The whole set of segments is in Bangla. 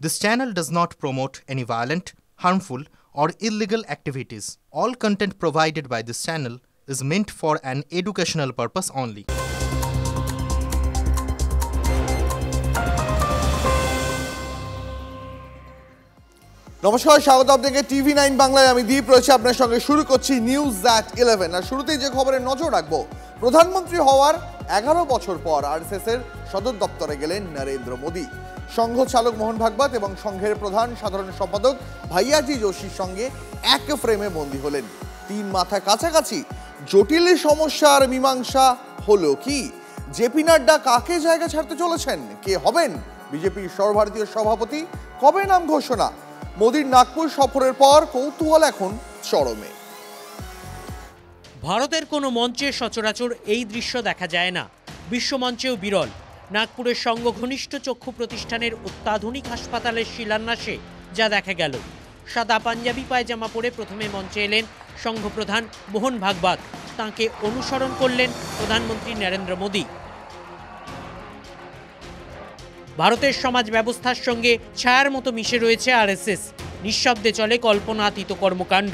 This channel does not promote any violent, harmful, or illegal activities. All content provided by this channel is meant for an educational purpose only. নমস্কার, স্বাগত আপনাকে TV9 বাংলায়। আমি দীপ রয়েছে আপনার সঙ্গে। শুরু করছি নিউজ অ্যাট 11। আর শুরুতেই যে খবরে নজর রাখবো, প্রধানমন্ত্রী হওয়ার 11 বছর পর আরএসএস এর সদর দপ্তরে গেলেন নরেন্দ্র মোদী। সংঘ চালক মোহন ভাগবত এবং সংঘের প্রধান সাধারণ সম্পাদক ভাইয়াজি যোশীর সঙ্গে এক ফ্রেমে বন্দী হলেন। 3 মাথা কাছাকাছি। জটিল সমস্যার মীমাংসা হলো কি? জেপি নাড্ডা কাকে জায়গা ছাড়তে চলেছেন? কে হবেন বিজেপির সর্বভারতীয় সভাপতি? কবে নাম ঘোষণা? মোদীর নাগপুর সফরের পর কৌতূহল এখন চরমে। ভারতের কোনো মঞ্চে সচরাচর এই দৃশ্য দেখা যায় না, বিশ্বমঞ্চেও বিরল। নাগপুরের সংঘ ঘনিষ্ঠ চক্ষু প্রতিষ্ঠানের অত্যাধুনিক হাসপাতালের শিলান্যাসে যা দেখা গেল। সাদা পাঞ্জাবি পায়জামা পরে প্রথমে মঞ্চে এলেন সংঘপ্রধান মোহন ভাগবত। তাঁকে অনুসরণ করলেন প্রধানমন্ত্রী নরেন্দ্র মোদী। ভারতের সমাজ ব্যবস্থার সঙ্গে ছায়ার মতো মিশে রয়েছে আরএসএস। নিঃশব্দে চলে কল্পনাতীত কর্মকাণ্ড।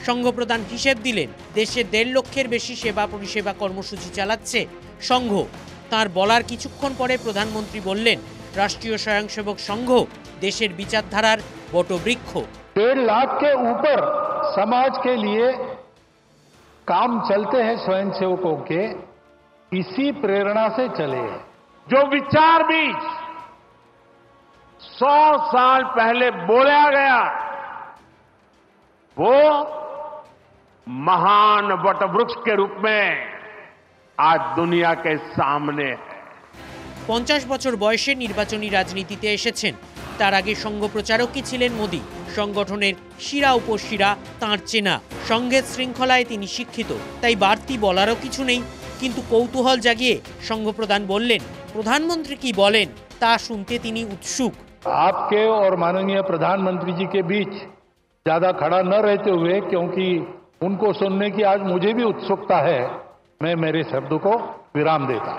সংঘপ্রধান হিসেব দিলেন, দেশের 1.5 লক্ষের বেশি সেবা পরিষেবা কর্মসূচি চালাচ্ছে সংঘ। তার বলার কিছুক্ষণ পরে প্রধানমন্ত্রী বললেন, রাষ্ট্রীয় স্বয়ংসেবক সংঘ দেশের বিচারধারার বটবৃক্ষ। 1.5 लाख के ऊपर समाज के लिए काम चलते हैं स्वयंसेवकों के, इसी प्रेरणा से चले। जो विचार भी 100 साल पहले बोला गया, वो महान वटवृक्ष के रूप में आज दुनिया के सामने है। 50 বছর বয়সে নির্বাচনী রাজনীতিতে এসেছেন। তার আগে সংঘ প্রচারকই ছিলেন মোদী। সংগঠনের শিরা উপশিরা তাঁর চেনা। সংঘের শৃঙ্খলায় তিনি শিক্ষিত, তাই বাড়তি বলারও কিছু নেই। কিন্তু কৌতূহল জাগিয়ে সংঘপ্রধান বললেন, প্রধানমন্ত্রী কি বলেন তা শুনতে তিনি উৎসুক। आपके और माननीय प्रधानमंत्री जी के बीच ज्यादा खड़ा न रहते हुए, क्योंकि उनको सुनने की आज मुझे भी उत्सुकता है, मैं मेरे शब्द को विराम देता।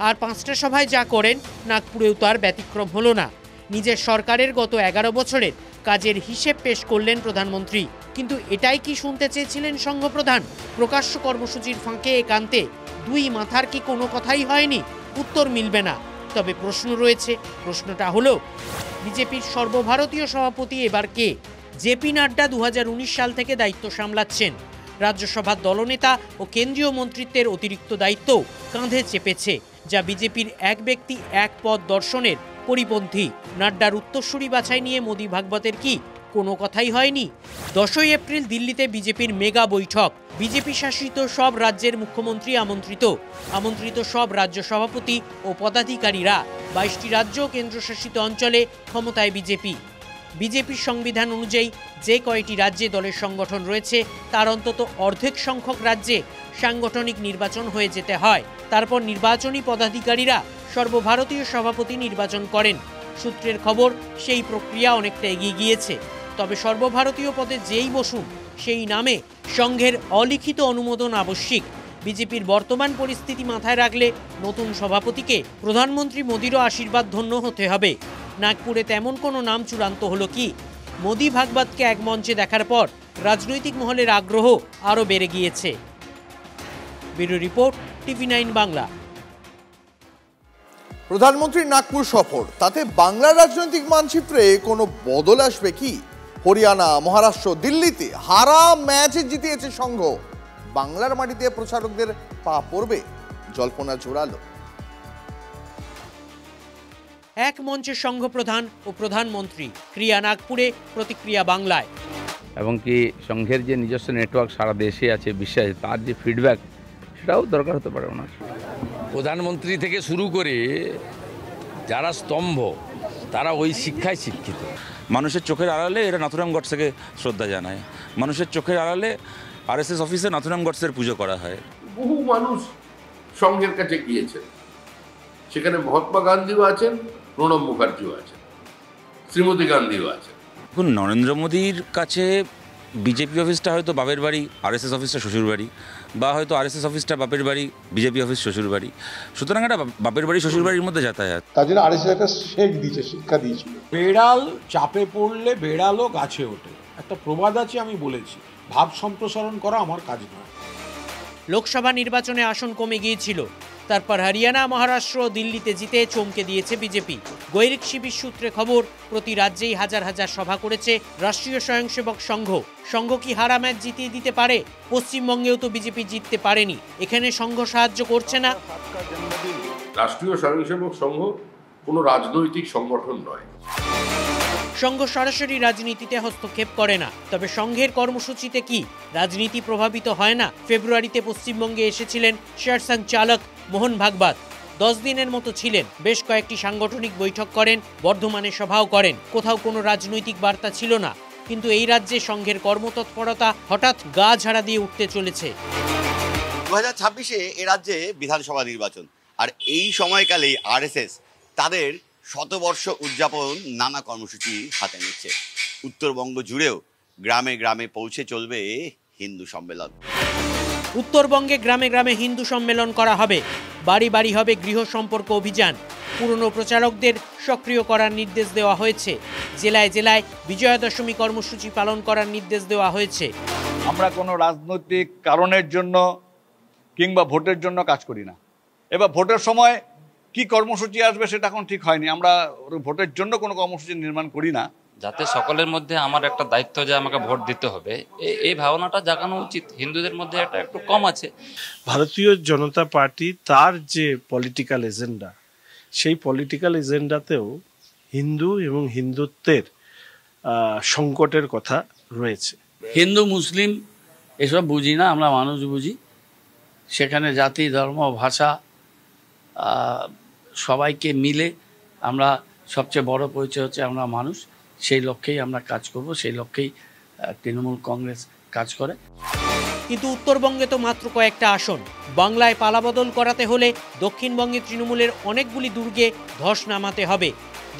আর 5টা সভায় যা করেন, নাগপুরেও তো আর ব্যতিক্রম হলো না। নিজের সরকারের গত 11 বছরের কাজের হিসেব পেশ করলেন প্রধানমন্ত্রী। কিন্তু এটাই কি শুনতে চেয়েছিলেন সংঘপ্রধান? প্রকাশ্য কর্মসূচির ফাঁকে একান্তে 2 মাথার কি কোনো কথাই হয়নি? উত্তর মিলবে না। তবে প্রশ্ন রয়েছে। প্রশ্নটা হলো, বিজেপির সর্বভারতীয় সভাপতি এবার কে? জেপি নাড্ডা 2019 সাল থেকে দায়িত্ব সামলাচ্ছেন। রাজ্যসভার দলনেতা ও কেন্দ্রীয় মন্ত্রিত্বের অতিরিক্ত দায়িত্ব কাঁধে চেপেছে, যা বিজেপির এক ব্যক্তি এক পদ দর্শনের পরিপন্থী। নাড্ডার উত্তরসূরি বাছাই নিয়ে মোদী ভাগবতের কি কোনো কথাই হয়নি? 10ই এপ্রিল দিল্লিতে বিজেপির মেগা বৈঠক। বিজেপি শাসিত সব রাজ্যের মুখ্যমন্ত্রী আমন্ত্রিত সব রাজ্য সভাপতি ও পদাধিকারীরা। 22টি রাজ্য ও কেন্দ্রশাসিত অঞ্চলে ক্ষমতায় বিজেপির সংবিধান অনুযায়ী যে কয়টি রাজ্যে দলের সংগঠন রয়েছে, তার অন্তত অর্ধেক সংখ্যক রাজ্যে সাংগঠনিক নির্বাচন হয়ে যেতে হয়। তারপর নির্বাচনী পদাধিকারীরা সর্বভারতীয় সভাপতি নির্বাচন করেন। সূত্রের খবর, সেই প্রক্রিয়া অনেকটা এগিয়ে গিয়েছে। তবে সর্বভারতীয় পদে যেই বসুন, সেই নামে সংঘের অলিখিত অনুমোদন আবশ্যিক। বিজেপির বর্তমান পরিস্থিতি মাথায় রাখলে নতুন সভাপতিকে প্রধানমন্ত্রী মোদীরও আশীর্বাদ ধন্য হতে হবে। নাগপুরে তেমন কোনো নাম চূড়ান্ত হলো কি? মোদী ভাগবতকে এক মঞ্চে দেখার পর রাজনৈতিক মহলের আগ্রহ আরও বেড়ে গিয়েছে। Bureau report, TV9 Bangla. প্রধানমন্ত্রীর নাগপুর সফর, তাতে বাংলার রাজনৈতিক মানচিত্রে কোনো বদল আসবে কি? হরিয়ানা, মহারাষ্ট্র, দিল্লিতে হারা ম্যাচ জিতিয়েছে সংঘ। বাংলার মাটিতে প্রচারকদের পা পড়বে? জল্পনা জোরালো। এক মঞ্চে সংঘ প্রধান ও প্রধানমন্ত্রী, ক্রিয়া নাগপুরে, প্রতিক্রিয়া বাংলায়। এবং কি সংঘের যে নিজস্ব নেটওয়ার্ক সারা দেশে আছে, বিশ্বে আছে, তার যে ফিডব্যাক, সেটাও দরকার হতে পারে ওনার। প্রধানমন্ত্রী থেকে শুরু করে যারা স্তম্ভ, তারা ওই শিক্ষায় শিক্ষিত। মানুষের চোখের আড়ালে এরা নাথুরাম গডসেকে শ্রদ্ধা জানায়। মানুষের চোখের আড়ালে আরএসএস অফিসে নাথুরাম গডসের পুজো করা হয়। বহু মানুষ সংঘের কাছে গিয়েছেন, সেখানে মহাত্মা গান্ধীও আছেন, প্রণব মুখার্জিও আছেন, শ্রীমতী গান্ধীও আছেন। এখন নরেন্দ্র মোদীর কাছে বিজেপি অফিসটা হয়তো বাপের বাড়ি, আরএসএস অফিসটা শ্বশুর বাড়ি, বা হয়তো আরএসএস অফিসটা বাপের বাড়ি, বিজেপি অফিস শ্বশুর বাড়ি। সুতরাং এটা বাপের বাড়ি শ্বশুর বাড়ির মধ্যে যাতায়াত। তার জন্য আরএসএস একটা শেখ দিয়েছে, শিক্ষা দিয়েছিল। বেড়াল চাপে পড়লে বেড়ালও গাছে ওঠে, একটা প্রবাদ আছে, আমি বলেছি। ভাব সম্প্রসারণ করা আমার কাজ নয়। লোকসভা নির্বাচনে আসন কমে গিয়েছিল, তারপর হরিয়ানা, মহারাষ্ট্র ও দিল্লিতে জিতে চমকে দিয়েছে বিজেপি। গৈরিক শিবির সূত্রে খবর, প্রতি রাজ্যেই হাজার হাজার সভা করেছে রাষ্ট্রীয় স্বয়ংসেবক সংঘ। সংঘ কি হারা ম্যাচ জিতিয়ে দিতে পারে? পশ্চিমবঙ্গেও তো বিজেপি জিততে পারেনি, এখানে সংঘ সাহায্য করছে না। রাষ্ট্রীয় স্বয়ংসেবক সংঘ কোনো রাজনৈতিক সংগঠন নয়। সংঘ সরাসরি রাজনীতিতে হস্তক্ষেপ করে না, তবে সংঘের কর্মসূচিতে কি রাজনীতি প্রভাবিত হয় না? ফেব্রুয়ারিতে পশ্চিমবঙ্গে এসেছিলেন শেরসং চালক মোহন ভাগবত। 10 দিনের মতো ছিলেন, বেশ কয়েকটি সাংগঠনিক বৈঠক করেন, বর্ধমানে সভাও করেন। কোথাও কোনো রাজনৈতিক বার্তা ছিল না, কিন্তু এই রাজ্যে সংঘের কর্মতৎপরতা হঠাৎ গা ঝাড়া দিয়ে উঠতে চলেছে। 2026-এ এ রাজ্যে বিধানসভা নির্বাচন, আর এই সময়কালেই আরএসএস তাদের শতবর্ষ উদযাপন নানা কর্মসূচি হাতে নিচ্ছে। উত্তরবঙ্গ জুড়েও গ্রামে গ্রামে পৌঁছে চলবে হিন্দু সম্মেলন। উত্তরবঙ্গে গ্রামে গ্রামে হিন্দু সম্মেলন করা হবে, বাড়ি বাড়ি হবে গৃহ সম্পর্ক অভিযান। পুরনো প্রচারকদের সক্রিয় করার নির্দেশ দেওয়া হয়েছে। জেলায় জেলায় বিজয়া দশমী কর্মসূচি পালন করার নির্দেশ দেওয়া হয়েছে। আমরা কোনো রাজনৈতিক কারণের জন্য কিংবা ভোটের জন্য কাজ করি না। এবার ভোটের সময় কি কর্মসূচি আসবে সেটা এখন ঠিক হয়নি। আমরা ভোটের জন্য কোনো কর্মসূচি নির্মাণ করি না। যাতে সকলের মধ্যে আমার একটা দায়িত্ব যে আমাকে ভোট দিতে হবে, এই ভাবনাটা জাগানো উচিত। হিন্দুদের মধ্যে এটা একটু কম আছে। ভারতীয় জনতা পার্টি তার যে পলিটিক্যাল এজেন্ডা, সেই পলিটিক্যাল এজেন্ডাতেও হিন্দু এবং হিন্দুত্বের সংকটের কথা রয়েছে। হিন্দু মুসলিম এসব বুঝি না, আমরা মানুষ বুঝি। সেখানে জাতি, ধর্ম, ভাষা সবাইকে মিলে আমরা, সবচেয়ে বড় পরিচয় হচ্ছে আমরা মানুষ। সেই লক্ষ্যেই আমরা কাজ করব, সেই লক্ষ্যেই তৃণমূল কংগ্রেস কাজ করে। কিন্তু উত্তরবঙ্গে তো মাত্র কয়েকটা আসন। বাংলায় পালাবদল করাতে হলে দক্ষিণবঙ্গে তৃণমূলের অনেকগুলি দুর্গে ধস নামাতে হবে।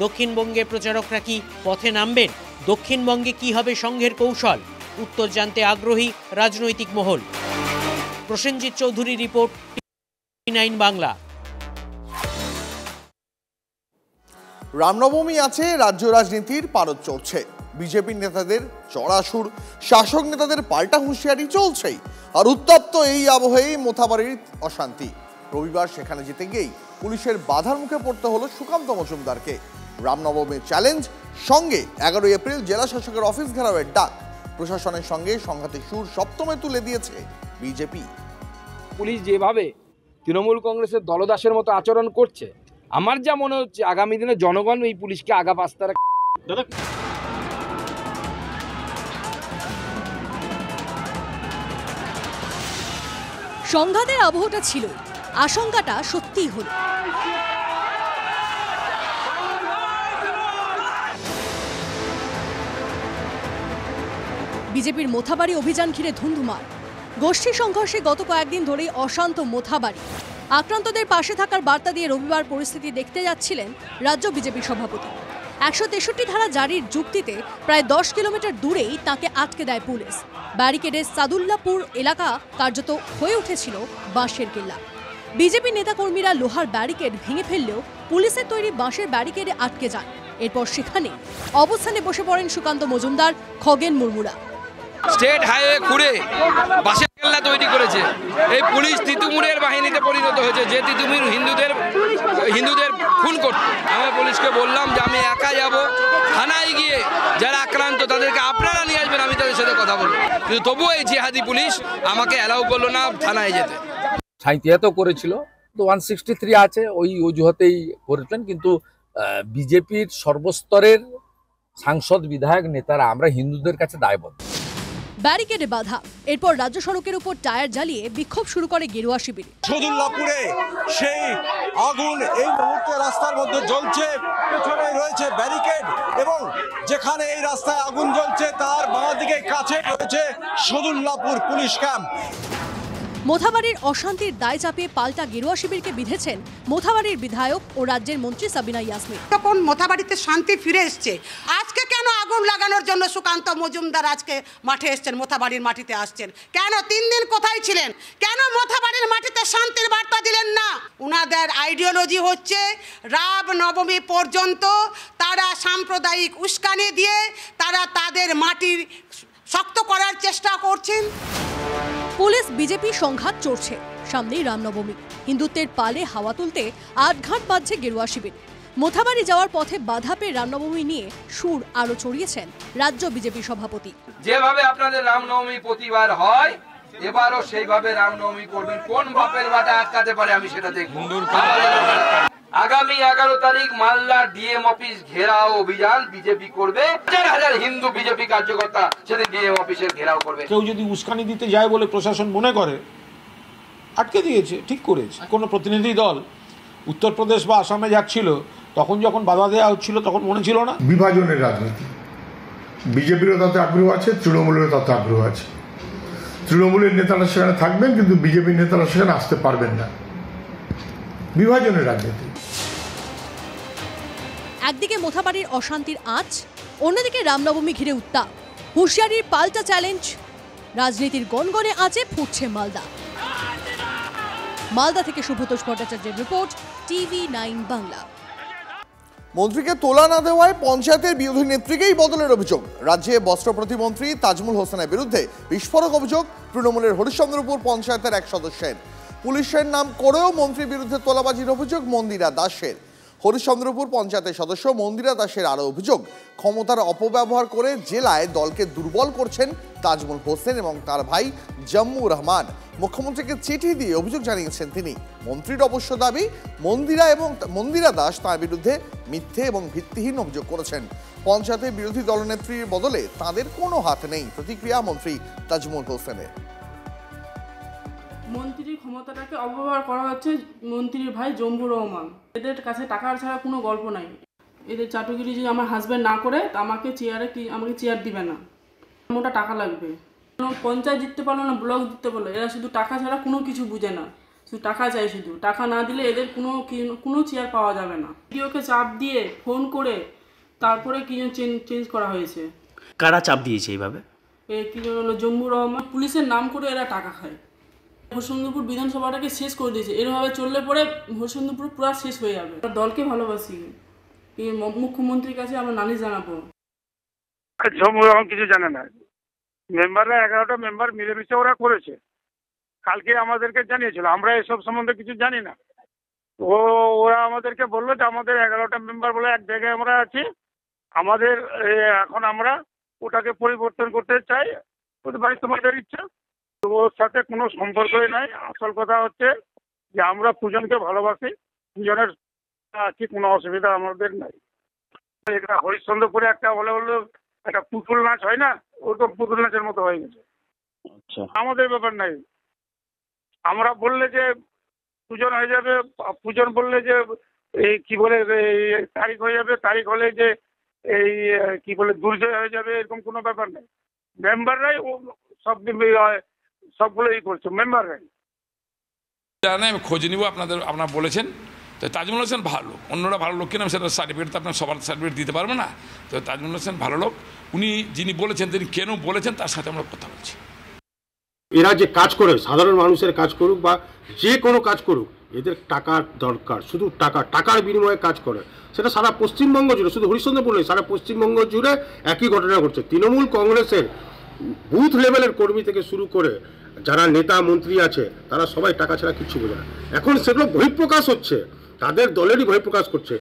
দক্ষিণবঙ্গে প্রচারকরা কি পথে নামবেন? দক্ষিণবঙ্গে কি হবে সংঘের কৌশল? উত্তর জানতে আগ্রহী রাজনৈতিক মহল। Prosenjit Chowdhury report, TV9 Bangla. রামনবমী আছে, রাজ্য রাজনীতির পারদ চড়ছে। বিজেপির নেতাদের চড়াসুর, শাসক নেতাদের পাল্টা হুঁশিয়ারি চলছেই। আর উত্তপ্ত এই আবহেই মোথাবাড়ির অশান্তি। রবিবার সেখানে যেতে গিয়েই পুলিশের বাধার মুখে পড়তে হলো সুকান্ত মজুমদারকে। রামনবমীর চ্যালেঞ্জ, সঙ্গে 11 এপ্রিল জেলা শাসকের অফিস ঘেরাওয়ের ডাক। প্রশাসনের সঙ্গে সংঘাতের সুর সপ্তমে তুলে দিয়েছে বিজেপি। পুলিশ যেভাবে তৃণমূল কংগ্রেসের দলদাসের মতো আচরণ করছে, আমার যা মনে হচ্ছে আগামী দিনে জনগণ এই পুলিশকে আগা পাস্তা সংঘাতের আবহটা ছিল, আশঙ্কাটা সত্যিই হলো। বিজেপির মোথাবাড়ি অভিযান ঘিরে ধুন্ধুমার। গোষ্ঠী সংঘর্ষে গত কয়েকদিন ধরেই অশান্ত মোথাবাড়ি। আক্রান্তদের পাশে থাকার বার্তা দিয়ে রবিবার পরিস্থিতি দেখতে যাচ্ছিলেন রাজ্য বিজেপি সভাপতি। 163 ধারা জারির যুক্তিতে প্রায় 10 কিলোমিটার দূরেই তাকে আটকে দেয় পুলিশ। ব্যারিকেডের সাদুল্লাপুর এলাকা কার্যত হয়ে উঠেছিল বাঁশের কেল্লা। বিজেপি নেতাকর্মীরা লোহার ব্যারিকেড ভেঙে ফেললেও পুলিশের তৈরি বাঁশের ব্যারিকেডে আটকে যান। এরপর সেখানে অবস্থানে বসে পড়েন সুকান্ত মজুমদার, খগেন মুর্মুরা। স্টেট হাইওয়ে ঘুরে বাঁশের কেল্লা তৈরি করেছে। এই পুলিশ তিতুমিরের বাহিনীতে পরিণত হয়েছে, যে তিতুমির হিন্দুদের খুন করত। আমি পুলিশকে বললাম যে আমি একা যাব, থানায় গিয়ে যারা আক্রান্ত তাদেরকে আপনারা নিয়ে আসবেন, আমি তাদের সাথে কথা বলবো। কিন্তু তবুও এই জিহাদি পুলিশ আমাকে অ্যালাউ করলো না থানায় যেতে। 37 করেছিল, তো 163 আছে, ওই অজুহাতেই করেছেন। কিন্তু বিজেপির সর্বস্তরের সাংসদ, বিধায়ক, নেতারা আমরা হিন্দুদের কাছে দায়বদ্ধ। ব্যারিকেডে বাধা। এরপর রাজ্য সড়কের উপর টায়ার জ্বালিয়ে বিক্ষোভ শুরু করে গেরুয়া শিবির। সদুল্লাপুরে সেই আগুন এই মুহূর্তে রাস্তার মধ্যে জ্বলছে, পেছনে রয়েছে ব্যারিকেড, এবং যেখানে এই রাস্তায় আগুন জ্বলছে তার বাঁ দিকে কাছে রয়েছে সদুল্লাপুর পুলিশ ক্যাম্প। মোথাবাড়ির অশান্তির দায় চাপিয়ে পাল্টা গেরুয়া শিবিরকে বিঁধেছেন মোথাবাড়ির বিধায়ক ও রাজ্যের মন্ত্রী সাবিনা ইয়াসমিন। তখন মোথাবাড়িতে শান্তি ফিরে এসছে, আজকে কেন আগুন লাগানোর জন্য সুকান্ত মজুমদার আজকে মাঠে এসছেন, মোথাবাড়ির মাটিতে আসছেন কেন? 3 দিন কোথায় ছিলেন? কেন মোথাবাড়ির মাটিতে শান্তির বার্তা দিলেন না? উনাদের আইডিওলজি হচ্ছে রাম নবমী পর্যন্ত তারা সাম্প্রদায়িক উস্কানি দিয়ে তারা তাদের মাটির শক্ত করার চেষ্টা করছেন। পুলিশ বিজেপি সংঘাত চড়ছে, সামনেই রামনবমী। হিন্দুত্বের পালে হাওয়া তুলতে আটঘাট বাজছে গেরুয়া শিবির। মোথাবাড়ি যাওয়ার পথে বাধা পেয়ে রামনবমী নিয়ে সুর আরো চড়িয়েছেন রাজ্য বিজেপি সভাপতি। যেভাবে আপনাদের রামনবমী প্রতিবার হয়, এবারও সেইভাবে রামনবমী করবেন। কোন বাপের বাটা আটকাতে পারে আমি সেটা দেখব। আগামী 11 তারিখ মালদা ডিএম অফিস ঘেরাও অভিযান বিজেপি করবে। 1000 হিন্দু বিজেপি কার্যকর্তা সেদিন ডিএম অফিসের ঘেরাও করবে। কেউ যদি উস্কানি দিতে যায় বলে প্রশাসন মনে করে, আটকে দিয়েছে, ঠিক করেছে। কোনো প্রতিনিধি দল উত্তরপ্রদেশ বা আসামে যাচ্ছিল, তখন যখন বাধা দেওয়া হচ্ছিল তখন মনে ছিল না। বিভাজনের রাজনীতি, বিজেপিরও তাতে আগ্রহ আছে, তৃণমূলেরও তাতে আগ্রহ আছে। তৃণমূলের নেতারা সেখানে থাকবেন, কিন্তু বিজেপির নেতারা সেখানে আসতে পারবেন না। বিভাজনের রাজনীতি। একদিকে মোথাবাড়ির অশান্তির আঁচ, অন্যদিকে রামনবমী ঘিরে উত্তাপ। হুঁশিয়ারির পাল্টা চ্যালেঞ্জ, রাজনীতির গনগনে আঁচে ফুটছে মালদা। মালদা থেকে শুভতোষ ভট্টাচার্যের রিপোর্ট, TV9 বাংলা। মন্ত্রীকে তোলা না দেওয়ায় পঞ্চায়েতের বিরোধী নেত্রীকেই বদলের অভিযোগ। রাজ্যে বস্ত্র প্রতিমন্ত্রী তাজমুল হোসেনের বিরুদ্ধে বিস্ফোরক অভিযোগ তৃণমূলের হরিশ্চন্দ্রপুর পঞ্চায়েতের এক সদস্যের। পুলিশের নাম করেও মন্ত্রীর বিরুদ্ধে তোলাবাজির অভিযোগ মন্দিরা দাসের। হরিশ্চন্দ্রপুর পঞ্চায়েতের সদস্য মন্দিরা দাসের আরও অভিযোগ, ক্ষমতার অপব্যবহার করে জেলায় দলকে দুর্বল করছেন তাজমুল হোসেন এবং তার ভাই জম্মু রহমান। মুখ্যমন্ত্রীকে চিঠি দিয়ে অভিযোগ জানিয়েছেন তিনি। মন্ত্রীর অবশ্য দাবি, মন্দিরা দাস তার বিরুদ্ধে মিথ্যে এবং ভিত্তিহীন অভিযোগ করেছেন। পঞ্চায়েতের বিরোধী দলনেত্রীর বদলে তাদের কোনো হাত নেই, প্রতিক্রিয়া মন্ত্রী তাজমুল হোসেনের। মন্ত্রীর ক্ষমতাটাকে অপব্যবহার করা হচ্ছে মন্ত্রীর ভাই জম্বুর রহমান। এদের কাছে টাকার ছাড়া কোনো গল্প নাই। এদের চাটুগিরি যদি আমার হাজব্যান্ড না করে আমাকে চেয়ার দিবে না, মোটা টাকা লাগবে। পঞ্চায়েত জিততে পারলো না, ব্লক জিততে পারলো, এরা শুধু টাকা ছাড়া কোনো কিছু বুঝে না, শুধু টাকা চাই। শুধু টাকা না দিলে এদের কোনো চেয়ার পাওয়া যাবে না। ভিডিওকে চাপ দিয়ে ফোন করে তারপরে কি চেঞ্জ করা হয়েছে। কারা চাপ দিয়েছে এইভাবে? কি হলো, জম্বুর রহমান। পুলিশের নাম করে এরা টাকা খায়। হরিশ্চন্দ্রপুর বিধানসভাটাকে শেষ করে দিয়েছে। এরভাবে চললে পরে হরিশ্চন্দ্রপুর পুরো শেষ হয়ে যাবে। দলকে ভালোবাসি, মুখ্যমন্ত্রীর কাছে আমরা নালিশ জানাবো। কিছু জানে না, মেম্বাররা 11টা মেম্বার মিলেমিশে ওরা করেছে। কালকে আমাদেরকে জানিয়েছিল, আমরা এসব সম্বন্ধে কিছু জানি না। ওরা আমাদেরকে বললো যে আমাদের 11টা মেম্বার বলে এক জায়গায় আমরা আছি, আমাদের এখন আমরা ওটাকে পরিবর্তন করতে চাই। ভাই তোমাদের ইচ্ছা, ওর সাথে কোনো সম্পর্কই নাই। আসল কথা হচ্ছে যে আমরা পূজনকে ভালোবাসি, পূজনের আছি, কোনো অসুবিধা আমাদের নাই। এটা হরিশ্চন্দ্রপুরে একটা হলো একটা পুতুল নাচ হয় না, ওরকম পুতুল নাচের মতো হয়ে গেছে। আমাদের ব্যাপার নাই। আমরা বললে যে পূজন হয়ে যাবে, পূজন বললে যে এই কি বলে তারিখ হয়ে যাবে, তারিখ হলে যে এই কি বলে দুর্জয় হয়ে যাবে, এরকম কোনো ব্যাপার নেই। মেম্বাররাই সবগুলো করছে, মেম্বাররাই। আমি খোঁজ নিব, আপনারা বলেছেন তো তাজমুল হোসেন ভালো, অন্যরা ভালো লোক কিনা সেটা সার্টিফিকেট তো আপনার সবার সার্টিফিকেট দিতে পারবে না। তো তাজমুল হোসেন ভালো লোক, উনি যিনি বলেছেন তিনি কেন বলেছেন তার সাথে আমরা কথা বলছি। এরা যে কাজ করে, সাধারণ মানুষের কাজ করুক বা যে কোনো কাজ করুক, এদের টাকার দরকার, শুধু টাকার বিনিময়ে কাজ করে। সেটা সারা পশ্চিমবঙ্গ জুড়ে, শুধু হরিশ্চন্দ্রপুর নয়, সারা পশ্চিমবঙ্গ জুড়ে একই ঘটনা ঘটছে। তৃণমূল কংগ্রেসের বুথ লেভেলের কর্মী থেকে শুরু করে যারা নেতা মন্ত্রী আছে, তারা সবাই টাকা ছাড়া কিচ্ছু বোঝে না। এখন সেগুলো বহিঃপ্রকাশ হচ্ছে, তাদের দলেরই বহিঃপ্রকাশ করছে।